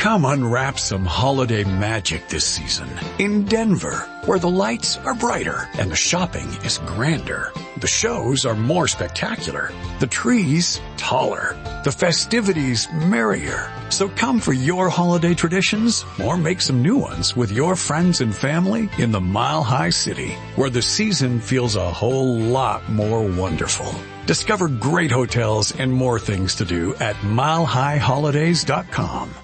Come unwrap some holiday magic this season in Denver, where the lights are brighter and the shopping is grander. The shows are more spectacular, the trees taller, the festivities merrier. So come for your holiday traditions or make some new ones with your friends and family in the Mile High City, where the season feels a whole lot more wonderful. Discover great hotels and more things to do at milehighholidays.com.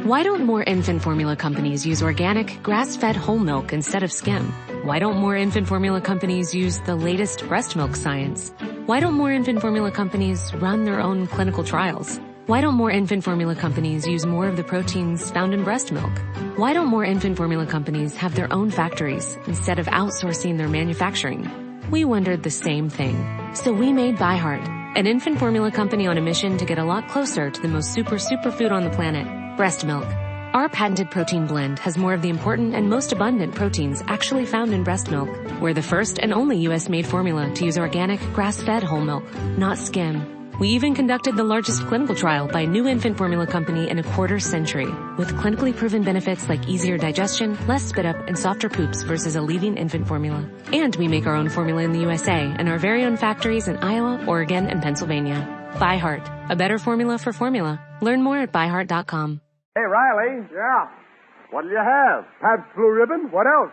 Why don't more infant formula companies use organic, grass-fed whole milk instead of skim? Why don't more infant formula companies use the latest breast milk science? Why don't more infant formula companies run their own clinical trials? Why don't more infant formula companies use more of the proteins found in breast milk? Why don't more infant formula companies have their own factories instead of outsourcing their manufacturing? We wondered the same thing. So we made ByHeart, an infant formula company on a mission to get a lot closer to the most superfood on the planet, breast milk. Our patented protein blend has more of the important and most abundant proteins actually found in breast milk. We're the first and only U.S.-made formula to use organic, grass-fed whole milk, not skim. We even conducted the largest clinical trial by a new infant formula company in a quarter century, with clinically proven benefits like easier digestion, less spit up, and softer poops versus a leading infant formula. And we make our own formula in the USA and our very own factories in Iowa, Oregon, and Pennsylvania. ByHeart, a better formula for formula. Learn more at byheart.com. Hey, Riley. Yeah? What'll you have? Pabst Blue Ribbon? What else?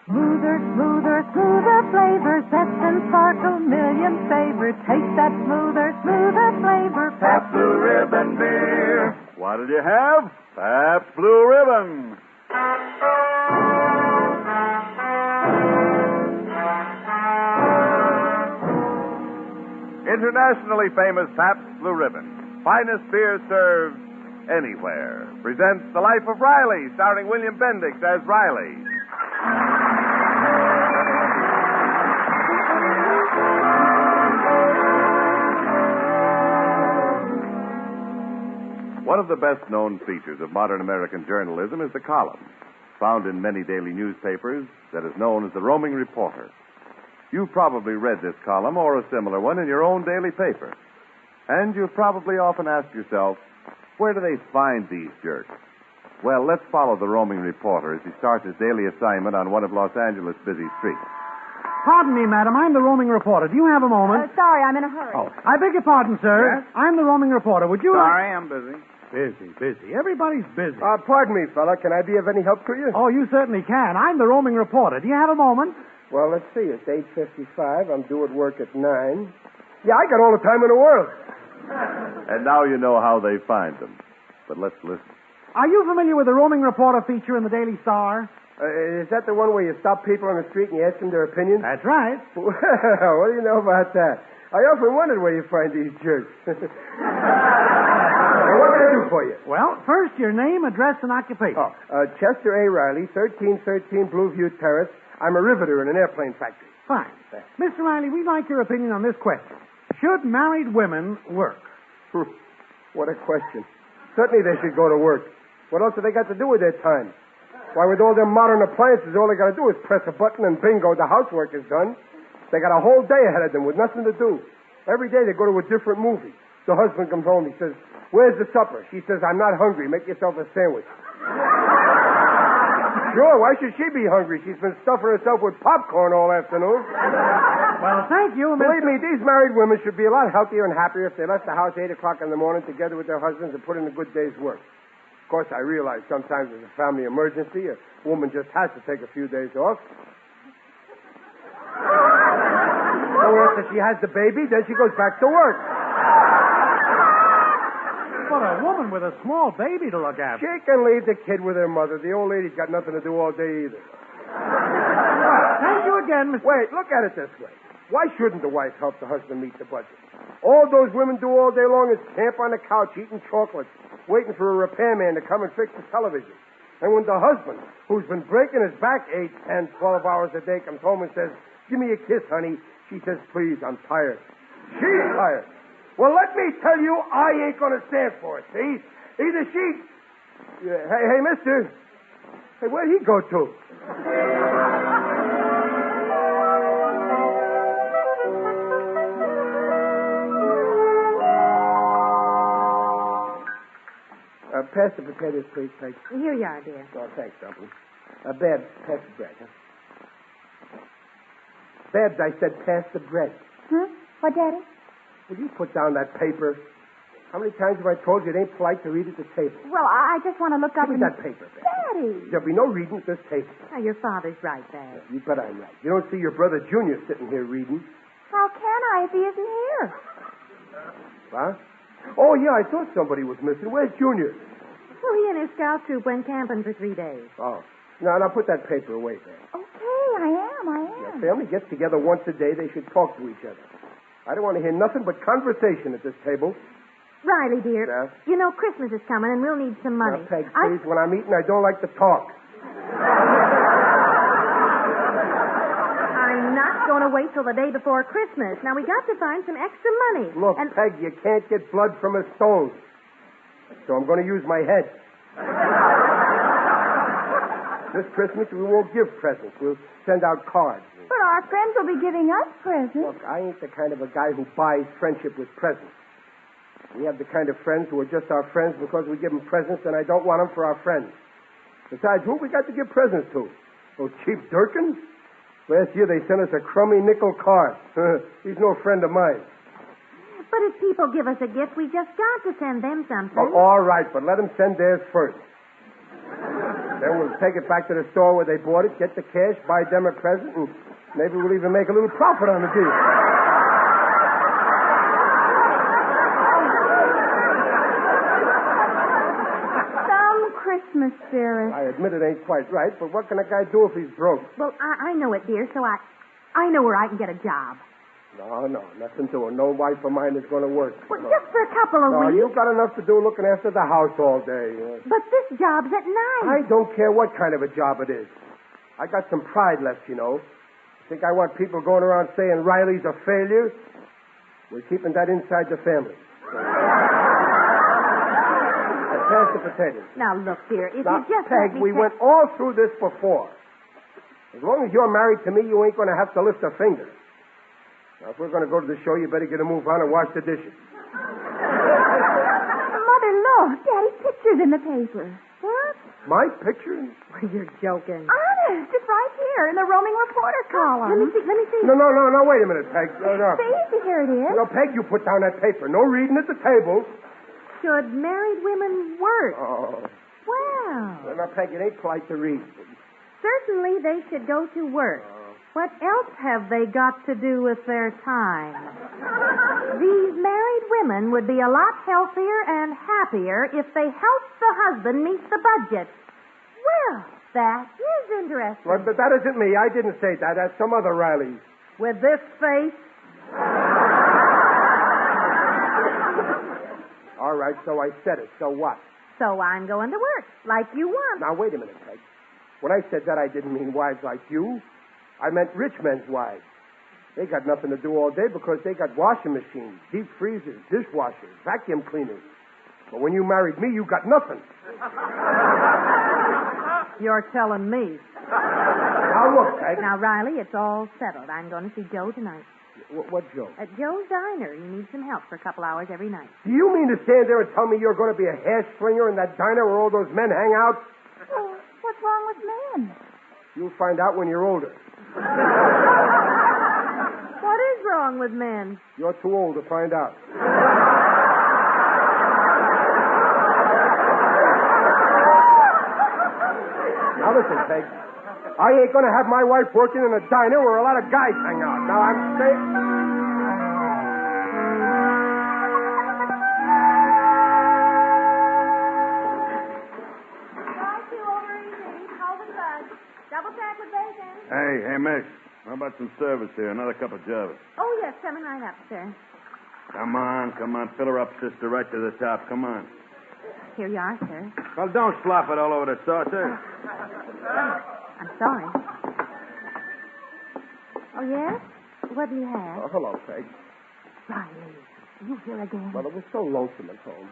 Smoother, smoother, smoother flavor. Zest and sparkle, million favor. Taste that smoother, smoother flavor. Pabst Blue Ribbon beer. What'll you have? Pabst Blue Ribbon. Internationally famous Pabst Blue Ribbon. Finest beer served anywhere. Presents The Life of Riley, starring William Bendix as Riley. One of the best-known features of modern American journalism is the column, found in many daily newspapers, that is known as the roaming reporter. You've probably read this column or a similar one in your own daily paper. And you've probably often asked yourself, where do they find these jerks? Well, let's follow the roaming reporter as he starts his daily assignment on one of Los Angeles' busy streets. Pardon me, madam. I'm the roaming reporter. Do you have a moment? Sorry, I'm in a hurry. Oh, I beg your pardon, sir. Yes? I'm the roaming reporter. Would you... Sorry, I'm busy. Busy. Everybody's busy. Pardon me, fella. Can I be of any help to you? Oh, you certainly can. I'm the roaming reporter. Do you have a moment? Well, let's see. It's 8:55. I'm due at work at 9. Yeah, I got all the time in the world. And now you know how they find them. But let's listen. Are you familiar with the roaming reporter feature in the Daily Star? Is that the one where you stop people on the street and you ask them their opinion? That's right. Well, what do you know about that? I often wondered where you find these jerks. Now, what can I do for you? Well, first, your name, address, and occupation. Chester A. Riley, 1313 Blueview Terrace. I'm a riveter in an airplane factory. Fine. Mr. Riley, we'd like your opinion on this question. Should married women work? What a question. Certainly they should go to work. What else have they got to do with their time? Why, with all their modern appliances, all they got to do is press a button and bingo, the housework is done. They got a whole day ahead of them with nothing to do. Every day they go to a different movie. The husband comes home, he says, "Where's the supper?" She says, "I'm not hungry. Make yourself a sandwich." Sure, why should she be hungry? She's been stuffing herself with popcorn all afternoon. Well, thank you, Mr. Believe me, these married women should be a lot healthier and happier if they left the house 8 o'clock in the morning together with their husbands and put in a good day's work. Of course, I realize sometimes there's a family emergency. A woman just has to take a few days off. So after she has the baby, then she goes back to work. But a woman with a small baby to look after. She can leave the kid with her mother. The old lady's got nothing to do all day either. Thank you again, Mr. Wait, look at it this way. Why shouldn't the wife help the husband meet the budget? All those women do all day long is camp on the couch eating chocolates, waiting for a repairman to come and fix the television. And when the husband, who's been breaking his back 8, 10, 12 hours a day, comes home and says, "Give me a kiss, honey," she says, "Please, I'm tired." She's tired. Well, let me tell you, I ain't going to stand for it, see? Either she... Hey, mister. Hey, where'd he go to? pass the potatoes, please, Peg. Here you are, dear. Oh, thanks, Dumpling. Babs, pass the bread, huh? Babs, I said pass the bread. What, Daddy? Will you put down that paper? How many times have I told you it ain't polite to read at the table? Well, I just want to look up Give me that paper, Babs. Daddy! There'll be no reading at this table. Now, your father's right, Dad. You bet I'm right. You don't see your brother Junior sitting here reading. How can I if he isn't here? Huh? Oh, yeah, I thought somebody was missing. Where's Junior? Well, he and his scout troop went camping for 3 days. Oh. Now put that paper away, Babs. Okay, I am. If a family gets together once a day, they should talk to each other. I don't want to hear nothing but conversation at this table. Riley, dear. Yeah? You know Christmas is coming, and we'll need some money. Now, Peg, please, when I'm eating, I don't like to talk. I'm not going to wait till the day before Christmas. Now, we got to find some extra money. Look, Peg, you can't get blood from a stone. So I'm going to use my head. This Christmas, we won't give presents. We'll send out cards. But our friends will be giving us presents. Look, I ain't the kind of a guy who buys friendship with presents. We have the kind of friends who are just our friends because we give them presents, and I don't want them for our friends. Besides, who we got to give presents to? Those cheap Durkins? Last year they sent us a crummy nickel card. He's no friend of mine. But if people give us a gift, we just got to send them something. Oh, all right, but let them send theirs first. Then we'll take it back to the store where they bought it, get the cash, buy them a present, and maybe we'll even make a little profit on the deal. Christmas spirit. I admit it ain't quite right, but what can a guy do if he's broke? Well, I know it, dear, so I know where I can get a job. No, nothing doing. No wife of mine is going to work. Well, just for a couple of weeks. You've got enough to do looking after the house all day. But this job's at night. I don't care what kind of a job it is. I got some pride left, you know. Think I want people going around saying Riley's a failure? We're keeping that inside the family. Pass the potatoes. Now, look, dear, if now, you just Peg, we went all through this before. As long as you're married to me, you ain't going to have to lift a finger. Now, if we're going to go to the show, you better get a move on and wash the dishes. Mother, look. Daddy's picture's in the paper. What? My picture? Well, you're joking. Honest. It's right here in the roaming reporter column. Let me see. No, wait a minute, Peg. No. See, here it is. No, Peg, you put down that paper. No reading at the table. Should married women work? Oh. Well. Now, Peg, it ain't polite to read. Certainly they should go to work. What else have they got to do with their time? These married women would be a lot healthier and happier if they helped the husband meet the budget. Well, that is interesting. Well, but that isn't me. I didn't say that. That's some other Riley. With this face? All right, so I said it. So what? So I'm going to work, like you want. Now, wait a minute, Peg. When I said that, I didn't mean wives like you. I meant rich men's wives. They got nothing to do all day because they got washing machines, deep freezers, dishwashers, vacuum cleaners. But when you married me, you got nothing. You're telling me. Now, look, Peg. Now, Riley, it's all settled. I'm going to see Joe tonight. What Joe? At Joe's Diner. You need some help for a couple hours every night. Do you mean to stand there and tell me you're going to be a hair slinger in that diner where all those men hang out? Well, what's wrong with men? You'll find out when you're older. What is wrong with men? You're too old to find out. Now listen, Peg. I ain't going to have my wife working in a diner where a lot of guys hang out. Now I'm saying... Hey, miss. How about some service here? Another cup of Java. Oh, yes, coming right up, sir. Come on. Fill her up, sister, right to the top. Come on. Here you are, sir. Well, don't slop it all over the saucer. I'm sorry. Oh, yes? What do you have? Oh, hello, Peg. Riley, you here again? Well, it was so lonesome at home.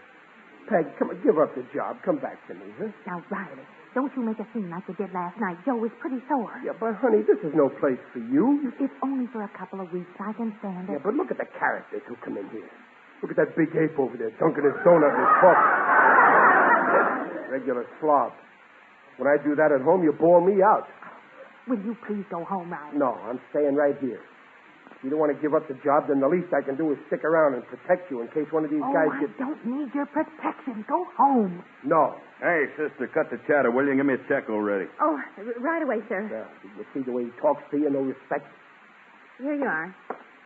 Peg, come on, give up the job. Come back to me, huh? Now, Riley, don't you make a scene like you did last night. Joe was pretty sore. Yeah, but, honey, this is no place for you. If only for a couple of weeks. I can stand it. Yeah, but look at the characters who come in here. Look at that big ape over there dunking his donut in his coffee. Regular slob. When I do that at home, you bawl me out. Will you please go home, Riley? No, I'm staying right here. If you don't want to give up the job, then the least I can do is stick around and protect you in case one of these guys I gets... don't need your protection. Go home. No. Hey, sister, cut the chatter, will you? Give me a check already. Oh, right away, sir. You see the way he talks to you, no respect? Here you are.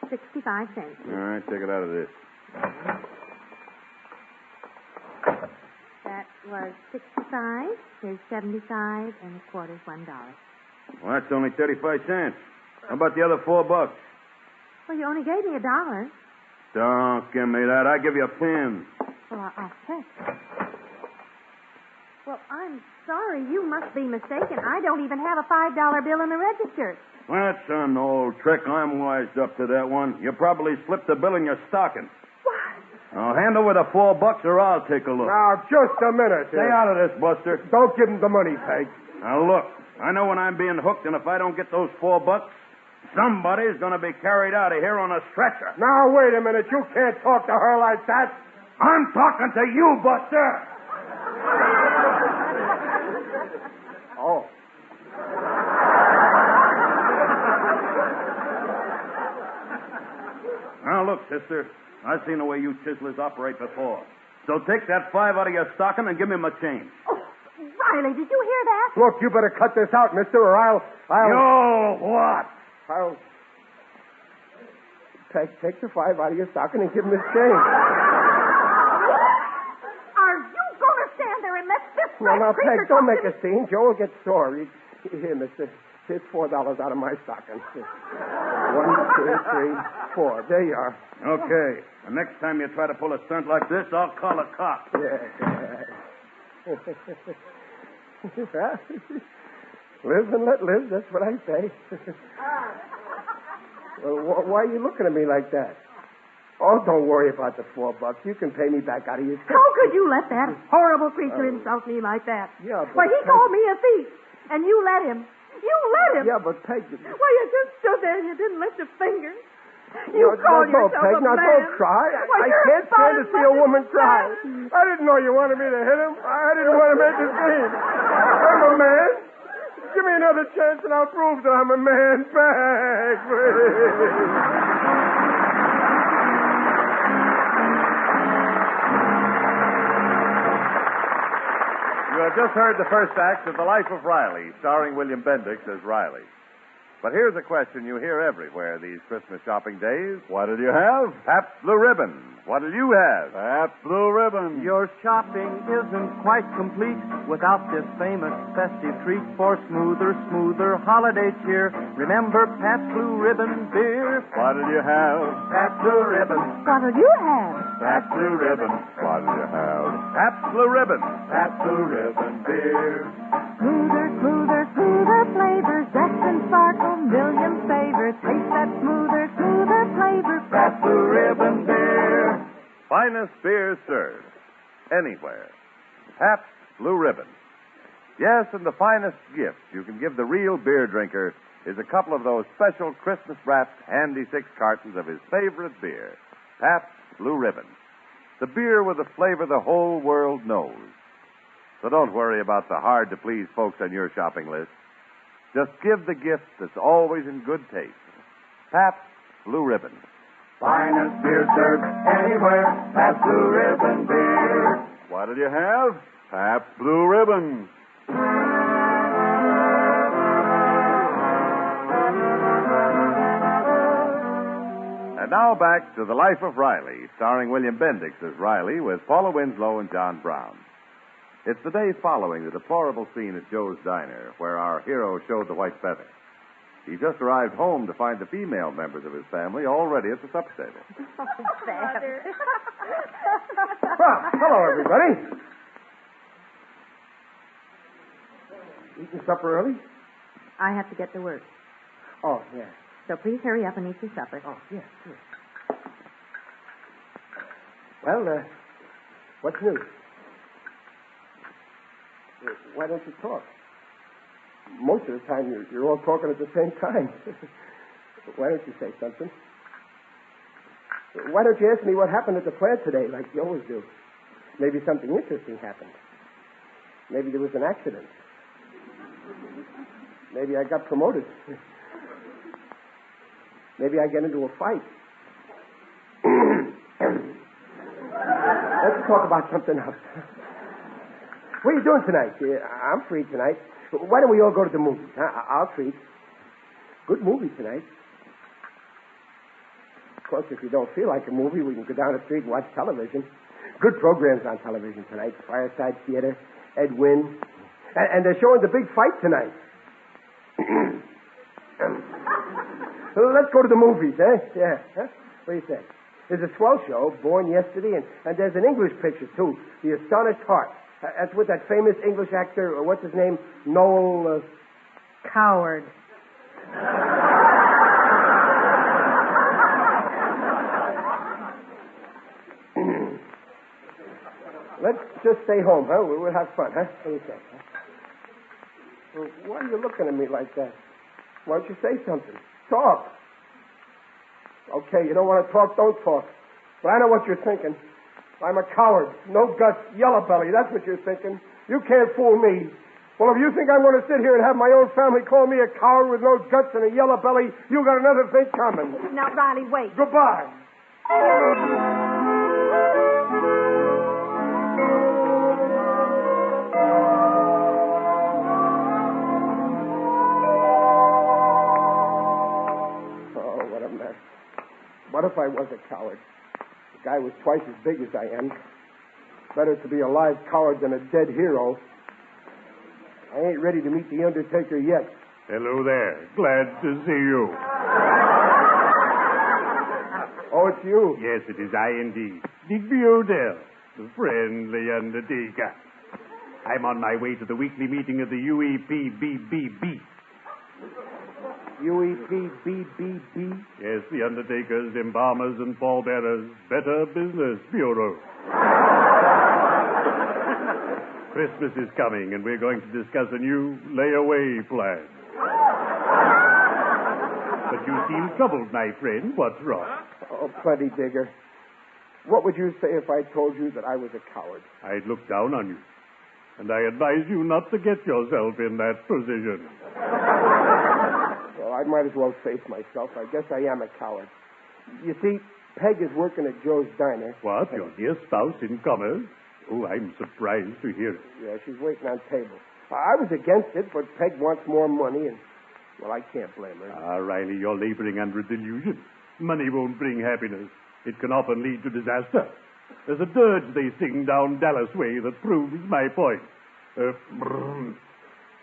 65 cents. All right, take it out of this. That was 65. Here's 75 and a quarter's $1. Well, that's only 35 cents. How about the other $4? Well, you only gave me $1. Don't give me that. I'll give you a pin. Well, I'll check. Well, I'm sorry. You must be mistaken. I don't even have a $5 bill in the register. That's an old trick. I'm wised up to that one. You probably slipped the bill in your stocking. What? Now, hand over the $4 or I'll take a look. Now, just a minute. Stay out of this, Buster. Don't give him the money, Peg. Now, look. I know when I'm being hooked, and if I don't get those $4, somebody's going to be carried out of here on a stretcher. Now, wait a minute. You can't talk to her like that. I'm talking to you, Buster. Oh. Now, look, sister. I've seen the way you chiselers operate before. So take that $5 out of your stocking and give me my change. Oh, Riley, did you hear that? Look, you better cut this out, mister, or I'll... You what? Peg, take the $5 out of your stocking and give him his change. Are you going to stand there and let this Now, Peg, creature don't talk make to a scene. Joe will get sore. Here, mister. Here's $4 out of my stocking. 1, 2, 3, 4. There you are. Okay. The next time you try to pull a stunt like this, I'll call a cop. Yeah. Live and let live, that's what I say. Well, why are you looking at me like that? Oh, don't worry about the $4. You can pay me back out of your tip. How could you let that horrible creature insult me like that? Yeah, but... Why, he called me a thief, and you let him. You let him. Yeah, but Peg... Why, you just stood there and you didn't lift a finger. You called yourself Peg, a now man. don't cry. Why, I you're can't stand to as see much a woman as cry. man. I didn't know you wanted me to hit him. I didn't want to make a scene. I'm a man. Give me another chance and I'll prove that I'm a man. Peg, please. You have just heard the first act of The Life of Riley, starring William Bendix as Riley. But here's a question you hear everywhere these Christmas shopping days. What'll you have? Pabst Blue Ribbon. What'll you have? Pabst Blue Ribbon. Your shopping isn't quite complete without this famous festive treat for smoother holiday cheer. Remember Pabst Blue Ribbon beer. What'll you have? Pabst Blue Ribbon. What'll you have? Pabst Blue Ribbon. What'll you have? Pabst Blue Ribbon. Pabst Blue Ribbon beer. Smoother flavors, zest and sparkle, million favors. Taste that smoother flavor. Pabst Blue Ribbon beer. Finest beer served anywhere. Pabst Blue Ribbon. Yes, and the finest gift you can give the real beer drinker is a couple of those special Christmas-wrapped handy 6 cartons of his favorite beer, Pabst Blue Ribbon. The beer with the flavor the whole world knows. So don't worry about the hard-to-please folks on your shopping list. Just give the gift that's always in good taste. Pabst Blue Ribbon. Finest beer served anywhere. Pabst Blue Ribbon beer. What'll you have? Pabst Blue Ribbon. And now back to The Life of Riley, starring William Bendix as Riley with Paula Winslow and John Brown. It's the day following the deplorable scene at Joe's Diner, where our hero showed the white feather. He just arrived home to find the female members of his family already at the supper table. Well, hello, everybody. Eating supper early? I have to get to work. Oh, yeah. So please hurry up and eat your supper. Oh, yeah, sure. Well, what's new? Why don't you talk? Most of the time, you're all talking at the same time. Why don't you say something? Why don't you ask me what happened at the plant today, like you always do? Maybe something interesting happened. Maybe there was an accident. Maybe I got promoted. Maybe I get into a fight. Let's talk about something else. What are you doing tonight? I'm free tonight. Why don't we all go to the movies? Huh? I'll treat. Good movie tonight. Of course, if you don't feel like a movie, we can go down the street and watch television. Good programs on television tonight. Fireside Theater, Ed Wynn. And they're showing the big fight tonight. Let's go to the movies, eh? Yeah. Huh? What do you say? There's a swell show, Born Yesterday, and there's an English picture, too, The Astonished Heart. That's with that famous English actor, what's his name? Noel... Coward. Let's just stay home, huh? We'll have fun, huh? What do you say? Huh? Well, why are you looking at me like that? Why don't you say something? Talk. Okay, you don't want to talk, don't talk. But I know what you're thinking. I'm a coward. No guts, yellow belly. That's what you're thinking. You can't fool me. Well, if you think I'm going to sit here and have my own family call me a coward with no guts and a yellow belly, you got another thing coming. Now, Riley, wait. Goodbye. Oh, what a mess. What if I was a coward? The guy was twice as big as I am. Better to be a live coward than a dead hero. I ain't ready to meet the Undertaker yet. Hello there. Glad to see you. Oh, it's you. Yes, it is I indeed. Digby Odell, the friendly Undertaker. I'm on my way to the weekly meeting of the UEPBBB. UEPBBB? Yes, the Undertakers, Embalmers, and Pallbearers Better Business Bureau. Christmas is coming, and we're going to discuss a new layaway plan. But you seem troubled, my friend. What's wrong? Oh, plenty, Digger. What would you say if I told you that I was a coward? I'd look down on you, and I advise you not to get yourself in that position. Well, I might as well face myself. I guess I am a coward. You see, Peg is working at Joe's Diner. What? Your dear spouse in commerce? Oh, I'm surprised to hear it. Yeah, she's waiting on table. I was against it, but Peg wants more money, and, well, I can't blame her. Ah, Riley, you're laboring under a delusion. Money won't bring happiness. It can often lead to disaster. There's a dirge they sing down Dallas way that proves my point.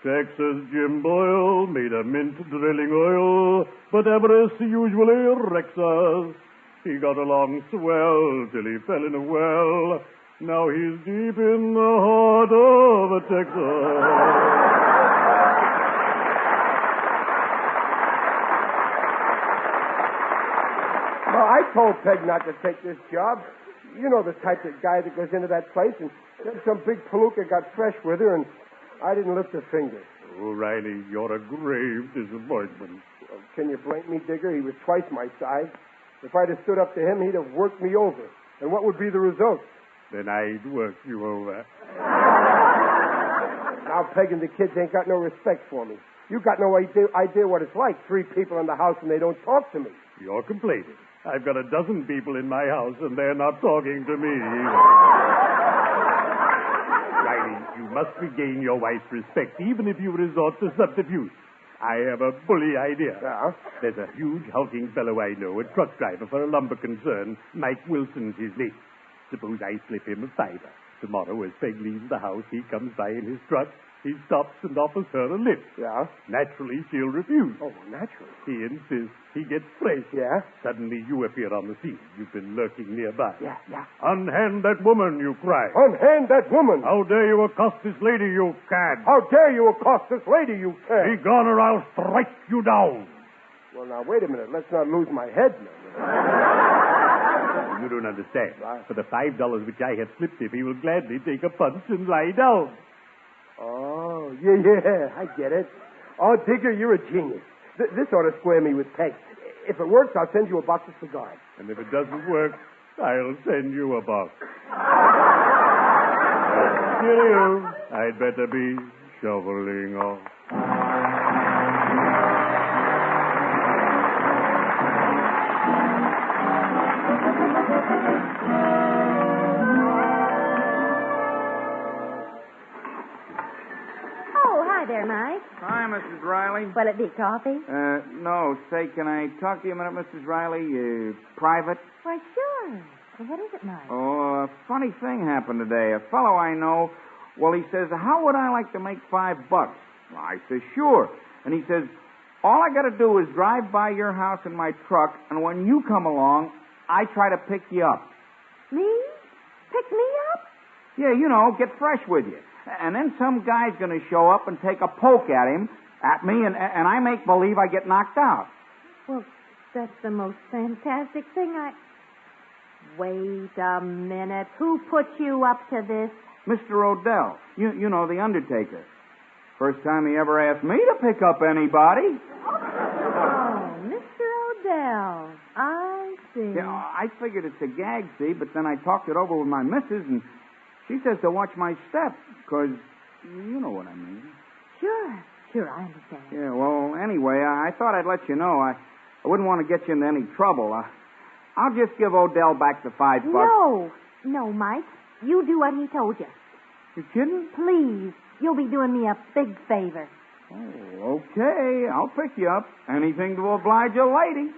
Texas Jim Boyle made a mint drilling oil, but avarice usually wrecks us. He got along swell till he fell in a well. Now he's deep in the heart of Texas. Well, I told Peg not to take this job. You know the type of guy that goes into that place, and then some big palooka got fresh with her, and I didn't lift a finger. Oh, Riley, you're a grave disappointment. Well, can you blame me, Digger? He was twice my size. If I'd have stood up to him, he'd have worked me over. And what would be the result? Then I'd work you over. Now Peg and the kids ain't got no respect for me. You got no idea what it's like. 3 people in the house and they don't talk to me. You're complaining. I've got a dozen people in my house and they're not talking to me. Riley, you must regain your wife's respect, even if you resort to subterfuge. I have a bully idea. Yeah? There's a huge hulking fellow I know, a truck driver for a lumber concern. Mike Wilson's his name. Suppose I slip him a $5. Tomorrow, as Peg leaves the house, he comes by in his truck. He stops and offers her a lift. Yeah? Naturally, she'll refuse. Oh, naturally. He insists. He gets fresh. Yeah? Suddenly, you appear on the scene. You've been lurking nearby. Yeah. Unhand that woman, you cry. Unhand that woman! How dare you accost this lady, you cad? How dare you accost this lady, you cad? Be gone or I'll strike you down. Well, now, wait a minute. Let's not lose my head now. You don't understand. For the $5 which I have slipped him, he will gladly take a punch and lie down. Oh, yeah, I get it. Oh, Digger, you're a genius. This ought to square me with Peg. If it works, I'll send you a box of cigars. And if it doesn't work, I'll send you a box. Cheerio. I'd better be shoveling off. Oh, hi there, Mike. Hi, Mrs. Riley. Will it be coffee? No. Say, can I talk to you a minute, Mrs. Riley? Private? Why, sure. Well, what is it, Mike? Oh, a funny thing happened today. A fellow I know, well, he says, how would I like to make $5? Well, I says, sure. And he says, all I got to do is drive by your house in my truck, and when you come along, I try to pick you up. Me? Pick me up? Yeah, you know, get fresh with you. And then some guy's going to show up and take a poke at me, and I make believe I get knocked out. Well, that's the most fantastic thing Wait a minute. Who put you up to this? Mr. Odell, you know, the undertaker. First time he ever asked me to pick up anybody. Oh, Mr. Odell. I see. Yeah, I figured it's a gag, see, but then I talked it over with my missus, and she says to watch my step, because you know what I mean. Sure, I understand. Yeah, well, anyway, I thought I'd let you know. I wouldn't want to get you into any trouble. I'll just give Odell back the $5. No, Mike. You do what he told you. You kidding? Please. You'll be doing me a big favor. Oh, okay. I'll pick you up. Anything to oblige a lady.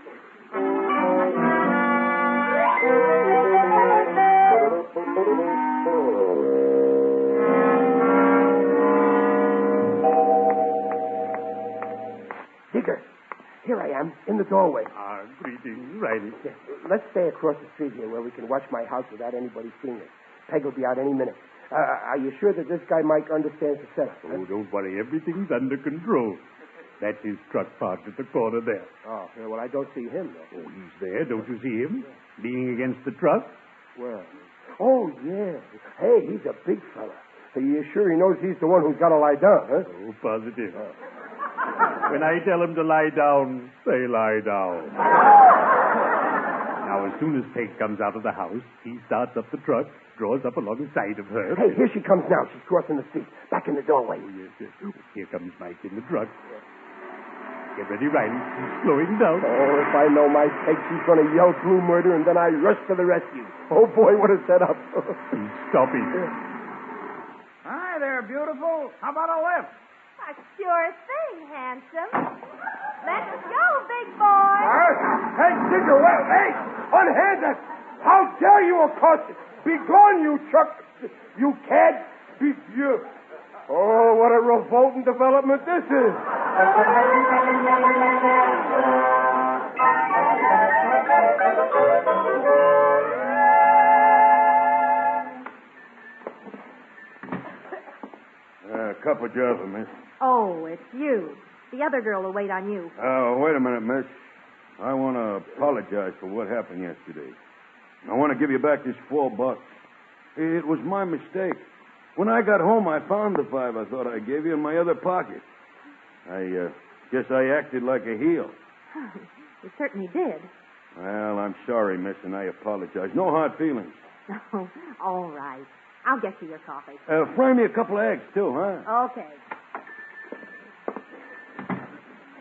Digger, here I am, in the doorway. Greetings, Riley. Yeah, let's stay across the street here where we can watch my house without anybody seeing us. Peg will be out any minute. Are you sure that this guy Mike understands the setup? Oh, don't worry. Everything's under control. That's his truck parked at the corner there. Oh, yeah, well, I don't see him, though. Oh, he's there. Don't you see him? Leaning against the truck? Well, oh, yeah. Hey, he's a big fella. Are you sure he knows he's the one who's got to lie down, huh? Oh, positive. When I tell him to lie down, they lie down. Now, as soon as Peg comes out of the house, he starts up the truck, draws up alongside of her. Hey, here she comes now. She's crossing the street, back in the doorway. Oh, yes. Here comes Mike in the truck. Get ready, Riley. He's slowing down. Oh, if I know my Peg, she's going to yell through murder, and then I rush to the rescue. Oh, boy, what a setup. He's stopping. Hi there, beautiful. How about a lift? A sure thing, handsome. Let's go, big boy. Hey, Digger, wait, hey, unhand that. How dare you accost it? Be gone, you truck. You cad. Be you. Oh, what a revolting development this is. A cup of java, miss. Oh, it's you. The other girl will wait on you. Oh, wait a minute, miss. I want to apologize for what happened yesterday. I want to give you back this $4. It was my mistake. When I got home, I found the $5 I thought I gave you in my other pocket. I guess I acted like a heel. You certainly did. Well, I'm sorry, miss, and I apologize. No hard feelings. Oh, all right. I'll get you your coffee. Fry me a couple of eggs, too, huh? Okay.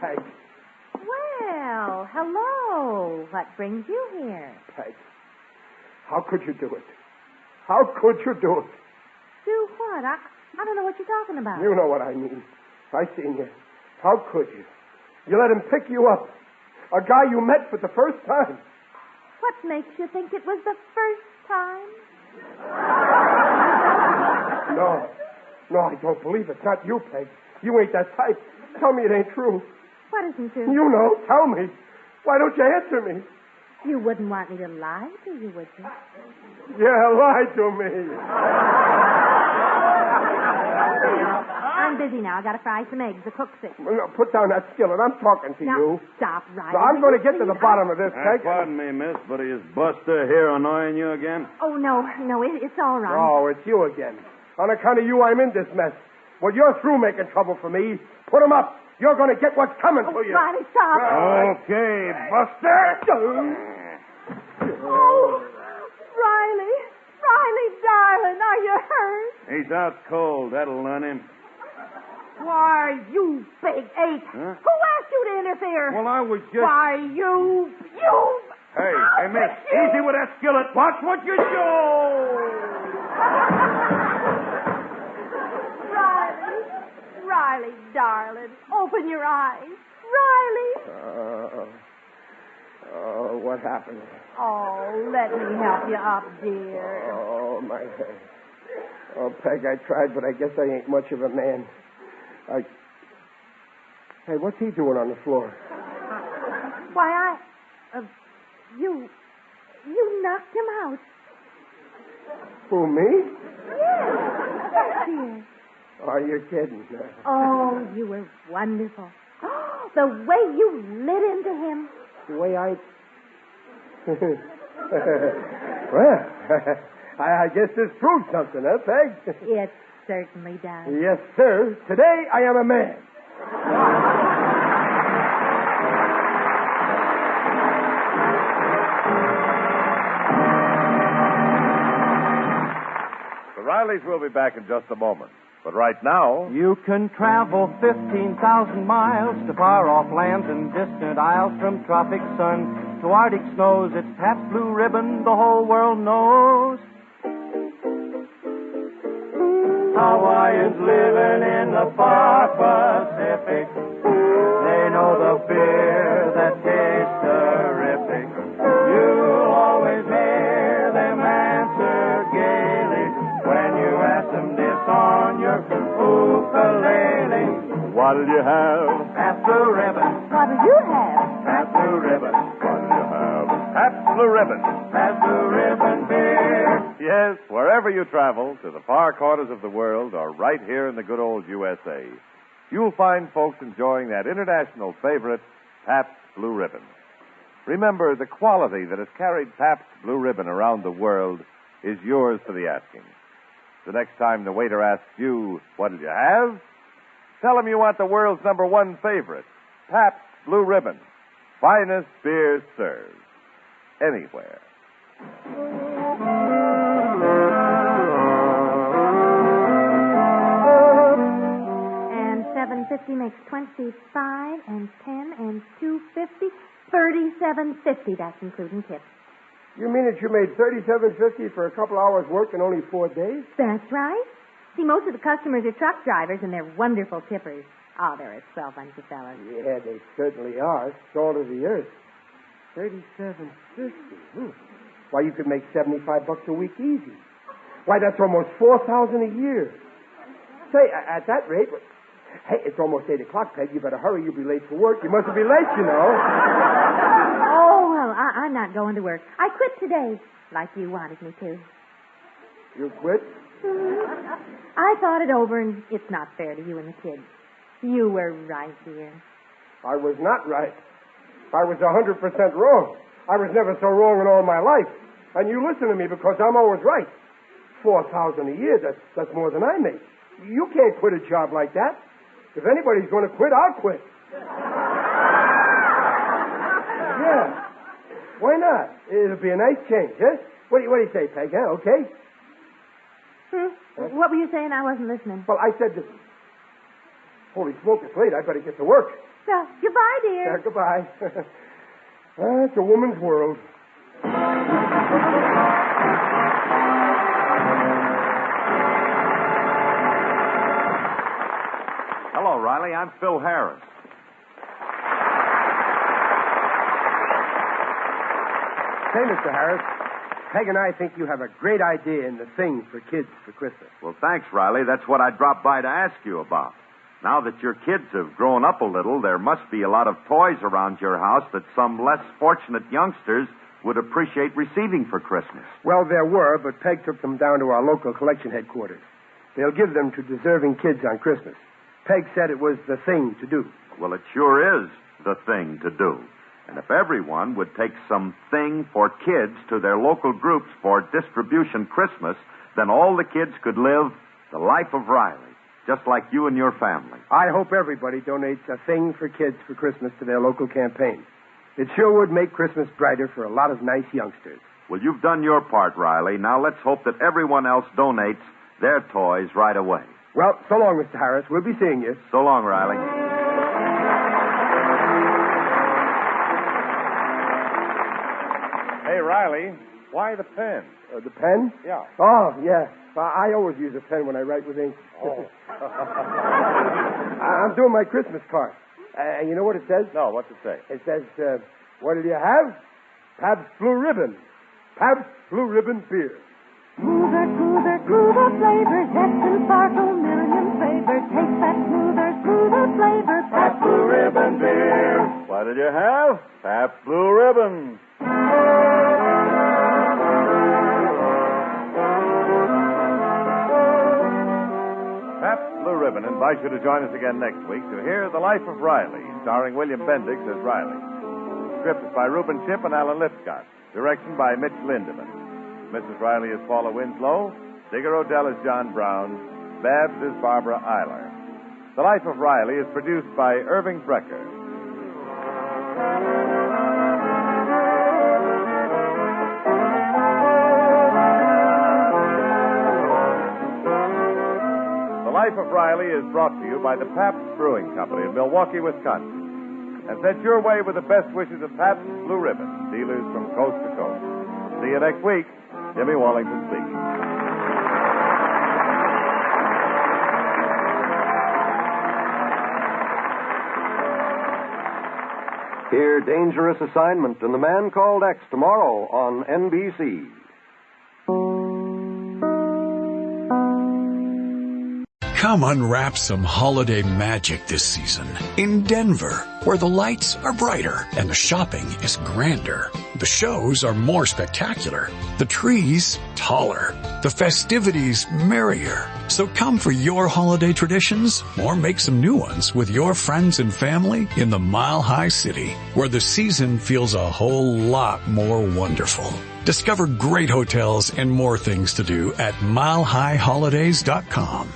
Peg. Well, hello. What brings you here? Peg. How could you do it? How could you do it? Do what? I don't know what you're talking about. You know what I mean. I seen you. How could you? You let him pick you up. A guy you met for the first time. What makes you think it was the first time? No, I don't believe it. Not you, Peg. You ain't that type. Tell me it ain't true. What isn't true? You know. Tell me. Why don't you answer me? You wouldn't want me to lie to you, would you? Yeah, lie to me. I'm busy now. I got to fry some eggs. The cook's sick. No, put down that skillet. I'm talking to Now, you. stop, Riley. No, I'm going to get to the bottom of this, Peg. Pardon me, miss, but is Buster here annoying you again? Oh, no, it's all right. Oh, it's you again. On account of you, I'm in this mess. Well, you're through making trouble for me. Put 'em up. You're going to get what's coming to you. Riley, stop. Okay, Buster. Oh, Riley, darling, Are you hurt? He's out cold. That'll run him. Why, you big ape. Huh? Who asked you to interfere? Well, I was just... Why, you... Hey, miss, easy with that skillet. Watch what you show. Riley, darling, open your eyes. Riley. What happened? Oh, let me help you up, dear. Oh, my head. Oh, Peg, I tried, but I guess I ain't much of a man. Hey, what's he doing on the floor? Why, you knocked him out. Who, me? Yes, dear. Oh, you're kidding. Oh, you were wonderful. The way you lit into him. The way I... Well, I guess this proves something, huh, Peg? It certainly does. Yes, sir. Today I am a man. The Rileys will be back in just a moment. But right now... You can travel 15,000 miles to far-off lands and distant isles, from tropic sun to Arctic snows. It's Pabst Blue Ribbon the whole world knows. Hawaiians living in the far Pacific, they know the beer that tastes terrific. You'll always hear them answer gaily when you ask them this on your ukulele. What'll you have? Pabst Blue Ribbon. What'll you have? Pabst Blue Ribbon. What'll you have? Pabst Blue Ribbon. Pabst Blue Ribbon beer. Yes, wherever you travel, to the far corners of the world, or right here in the good old USA, you'll find folks enjoying that international favorite, Pabst Blue Ribbon. Remember, the quality that has carried Pabst Blue Ribbon around the world is yours for the asking. The next time the waiter asks you, what'll you have? Tell him you want the world's #1 favorite, Pabst Blue Ribbon. Finest beer served. Anywhere. And 750 makes 25, and 10, and 250, 37.50. That's including tips. You mean that you made $37.50 for a couple hours' work in only 4 days? That's right. See, most of the customers are truck drivers, and they're wonderful tippers. Oh, they're a swell bunch of fellows. Yeah, they certainly are. Salt of the earth. $37.50. Why, you could make $75 a week easy. Why, that's almost $4,000 a year. Say, at that rate... Hey, it's almost 8 o'clock, Peg. You better hurry. You'll be late for work. You mustn't be late, you know. Oh, well, I'm not going to work. I quit today, like you wanted me to. You quit? Mm-hmm. I thought it over, and it's not fair to you and the kids. You were right, dear. I was not right. I was 100% wrong. I was never so wrong in all my life. And you listen to me because I'm always right. $4,000 a year, that's more than I make. You can't quit a job like that. If anybody's going to quit, I'll quit. Yeah. Why not? It'll be a nice change, huh? What do you say, Peg, huh? Okay? What were you saying? I wasn't listening. Well, I said that... Holy smoke, it's late. I better get to work. So, goodbye, dear. Goodbye. It's a woman's world. Hello, Riley. I'm Phil Harris. Say, Mr. Harris, Peg and I think you have a great idea in the thing for kids for Christmas. Well, thanks, Riley. That's what I dropped by to ask you about. Now that your kids have grown up a little, there must be a lot of toys around your house that some less fortunate youngsters would appreciate receiving for Christmas. Well, there were, but Peg took them down to our local collection headquarters. They'll give them to deserving kids on Christmas. Peg said it was the thing to do. Well, it sure is the thing to do. And if everyone would take something for kids to their local groups for distribution Christmas, then all the kids could live the life of Riley, just like you and your family. I hope everybody donates a thing for kids for Christmas to their local campaign. It sure would make Christmas brighter for a lot of nice youngsters. Well, you've done your part, Riley. Now let's hope that everyone else donates their toys right away. Well, so long, Mr. Harris. We'll be seeing you. So long, Riley. Hey, Riley, why the pen? The pen? Yeah. Oh, yeah. I always use a pen when I write with ink. Oh. I'm doing my Christmas card. You know what it says? No, what's it say? It says, what did you have? Pabst Blue Ribbon. Pabst Blue Ribbon beer. Smoother, smoother, smoother flavor. Zest and sparkle, million flavors. Taste that smoother, smoother flavor. Pabst Blue Ribbon beer. What did you have? Pabst Blue Ribbon. Pabst Blue Ribbon invites you to join us again next week to hear The Life of Riley, starring William Bendix as Riley. The script is by Reuben Chip and Alan Lipscott. Direction by Mitch Lindemann. Mrs. Riley is Paula Winslow. Digger Odell is John Brown. Babs is Barbara Eiler. The Life of Riley is produced by Irving Brecker. The Life of Riley is brought to you by the Pabst Brewing Company in Milwaukee, Wisconsin, and sent your way with the best wishes of Pabst Blue Ribbon, dealers from coast to coast. See you next week. Jimmy Wallington speaking. Hear Dangerous Assignment and The Man Called X tomorrow on NBC. Come unwrap some holiday magic this season in Denver, where the lights are brighter and the shopping is grander. The shows are more spectacular, the trees taller, the festivities merrier. So come for your holiday traditions or make some new ones with your friends and family in the Mile High City, where the season feels a whole lot more wonderful. Discover great hotels and more things to do at milehighholidays.com.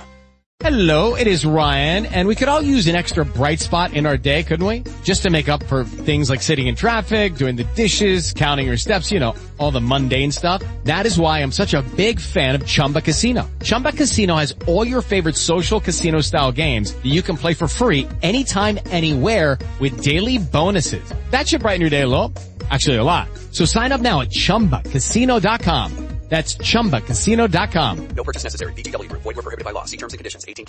Hello, it is Ryan, and we could all use an extra bright spot in our day, couldn't we? Just to make up for things like sitting in traffic, doing the dishes, counting your steps, you know, all the mundane stuff. That is why I'm such a big fan of Chumba Casino. Chumba Casino has all your favorite social casino-style games that you can play for free anytime, anywhere with daily bonuses. That should brighten your day a little. Actually, a lot. So sign up now at ChumbaCasino.com. That's ChumbaCasino.com. No purchase necessary. VGW Group. Void where prohibited by law. See terms and conditions. 18+.